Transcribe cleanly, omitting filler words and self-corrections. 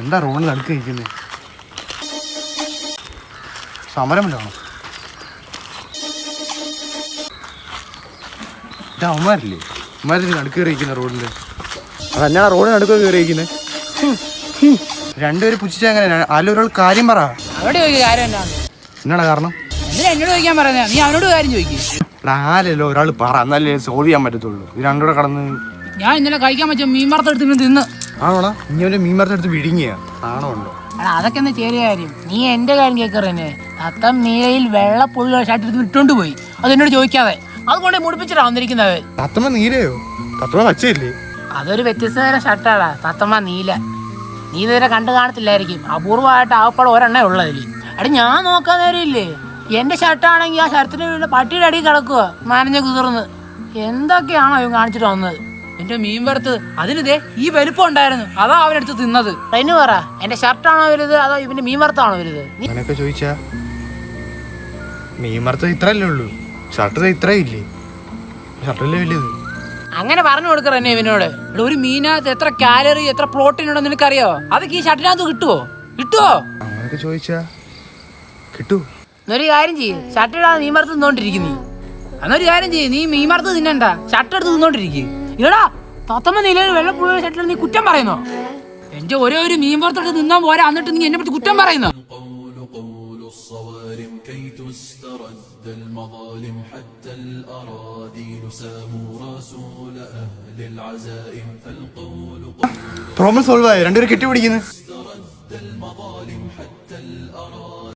എന്താ റോഡിൽ അടുക്ക് നിൽക്കുന്നത്? സമരമില്ലാണോ? ഇതാ അവന്മാരില്ലേ, അവന്മാരിൽ അടുക്ക് കയറിയിരിക്കുന്ന റോഡിൽ. അതന്നെയാണ് റോഡിന് അടുക്ക കയറിയിരിക്കുന്നത്. രണ്ടുപേരും പുച്ഛിച്ചാൽ അങ്ങനെ ആരും ഒരാൾ കാര്യം പറ. അവിടെ കാര്യം എന്നാണ് കാരണം? എന്നോട് ചോദിക്കാൻ പറയുന്ന നീ അവനോട് കാര്യം ചോദിക്കും. ആരല്ലോ ഒരാൾ പറ, എന്നാലേ സോൾവ് ചെയ്യാൻ പറ്റത്തുള്ളൂ. ഇത് രണ്ടുകൂടെ കടന്ന് ഞാൻ ഇന്നലെ കഴിക്കാൻ പറ്റിയ മീൻ വറുത്തെടുത്ത് തിന്ന്. ആണോടാ? ഇനി അവന്റെ മീൻ വറുത്തെടുത്ത് വിഴുങ്ങിയ ആണോ ഉണ്ടോ? അതൊക്കെ എന്താ ചെറിയ കാര്യം. നീ എന്റെ കാര്യം കേൾക്കറന്നെ. തത്തം നീലയിൽ വെള്ള പുള്ള ഷർട്ട് എടുത്ത് വിട്ടോണ്ട് പോയി. അത് എന്നോട് ചോദിക്കാതെ അതുകൊണ്ട് മുടിപ്പിച്ചിട്ടാ വന്നിരിക്കുന്നവൻ. തത്തമ്മ നീലയോ? തത്തമ്മ പച്ചയില്ലേ? അതൊരു വ്യത്യസ്തതരം ഷർട്ടാടാ തത്തമ്മ നീല. നീ ഇതുവരെ കണ്ടു കാണത്തില്ലായിരിക്കും. അപൂർവമായിട്ട് ആവപ്പാട് ഒരെണ്ണേ ഉള്ളതിൽ. അടി ഞാൻ നോക്കാൻ നേരമില്ലേ. എന്റെ ഷർട്ടാണെങ്കിൽ ആ ഷർട്ടിന് പട്ടിയുടെ അടിയിൽ കിടക്കുക നനഞ്ഞ കുതിർന്ന്. എന്തൊക്കെയാണോ അവൻ കാണിച്ചിട്ട് വന്നത്. എന്റെ മീൻ വറുത്ത് അതിനിതേ ഈ വലുപ്പം ഉണ്ടായിരുന്നു. അതാ അവനെടുത്ത് തിന്നത്. അതിന് പറ, എന്റെ ഷർട്ടാണോ വലുത് അതോ ഇവന്റെ മീൻ വറുത്താണോ വലുത്? അങ്ങനെയൊക്കെ ചോദിച്ചാ മീൻ വറുത്തത് ഇത്രയല്ലേ ഉള്ളൂ, ഷർട്ട് ഇത്രയില്ലേ? ഷർട്ടല്ലേ വലുത്. അങ്ങനെ പറഞ്ഞു കൊടുക്കറന്നെ ഇവനോട്. ഒരു മീനകത്ത് എത്ര കാലറി എത്ര പ്രോട്ടീൻ ഉണ്ടെന്ന് നിനക്കറിയോ? അതൊക്കെ ഈ ഷർട്ടിനകത്ത് കിട്ടുവോ? അങ്ങനെയൊക്കെ ചോദിച്ചാ കിട്ടൂ. എന്നൊരു കാര്യം ചെയ്യ്, ഷർട്ട് ഇടാതെ മീൻ വറുത്ത് തിന്നോണ്ടിരിക്കും. നീ എന്നൊരു കാര്യം ചെയ്യ്, നീ മീൻ വറുത്ത് തിന്നണ്ട, ഷർട്ട് എടുത്ത് തിന്നോണ്ടിരിക്കും. ഇല്ലടാ തത്തമ്മ നീലയിൽ വെള്ളപ്പുള്ള ഷർട്ടിൽ നീ കുറ്റം പറയുന്നോ? എന്റെ ഒരേ ഒരു മീൻ വറുത്തെടുത്ത് തിന്നാൻ പോരാ, എന്നിട്ട് നീ എന്നെ പറ്റി കുറ്റം പറയുന്നോ? പ്രോബ്ലം സോൾവ് ആയി. രണ്ടുപേരും കെട്ടിപ്പിടിക്കുന്നു.